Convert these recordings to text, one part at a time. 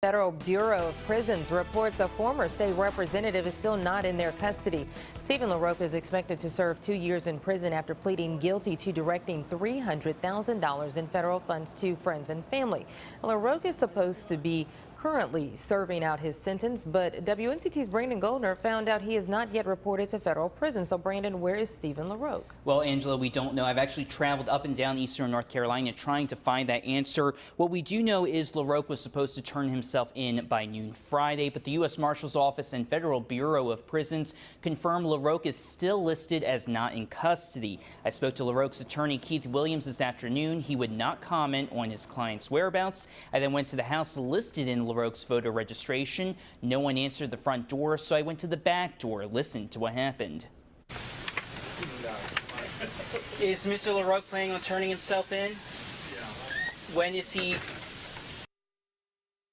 Federal Bureau of Prisons reports a former state representative is still not in their custody. Stephen LaRoque is expected to serve 2 years in prison after pleading guilty to directing $300,000 in federal funds to friends and family. LaRoque is supposed to be currently serving out his sentence, but WNCT's Brandon Goldner found out he is not yet reported to federal prison. So Brandon, where is Stephen LaRoque? Well, Angela, we don't know. I've actually traveled up and down eastern North Carolina trying to find that answer. What we do know is LaRoque was supposed to turn himself in by noon Friday, but the U.S. Marshal's Office and Federal Bureau of Prisons confirmed LaRoque is still listed as not in custody. I spoke to LaRoque's attorney, Keith Williams, this afternoon. He would not comment on his client's whereabouts. I then went to the house listed in LaRoque's voter registration. No one answered the front door, so I went to the back door. Listen to what happened. Is Mr. LaRoque planning on turning himself in? Yeah. When is he?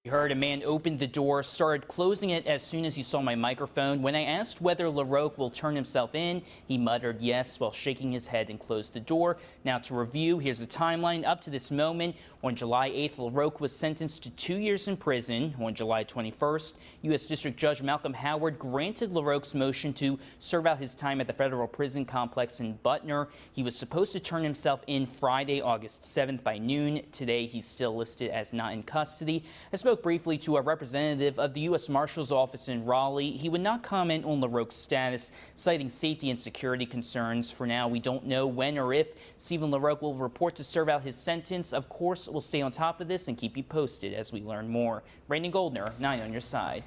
We heard a man opened the door, started closing it as soon as he saw my microphone. When I asked whether LaRoque will turn himself in, he muttered yes while shaking his head and closed the door. Now to review, here's a timeline up to this moment. On July 8th, LaRoque was sentenced to 2 years in prison. On July 21st, U.S. District Judge Malcolm Howard granted LaRoque's motion to serve out his time at the federal prison complex in Butner. He was supposed to turn himself in Friday, August 7th by noon. Today, he's still listed as not in custody. I spoke briefly to a representative of the U.S. Marshal's Office in Raleigh. He would not comment on LaRoque's status, citing safety and security concerns. For now, we don't know when or if Stephen LaRoque will report to serve out his sentence. Of course, we'll stay on top of this and keep you posted as we learn more. Brandon Goldner, 9 on your side.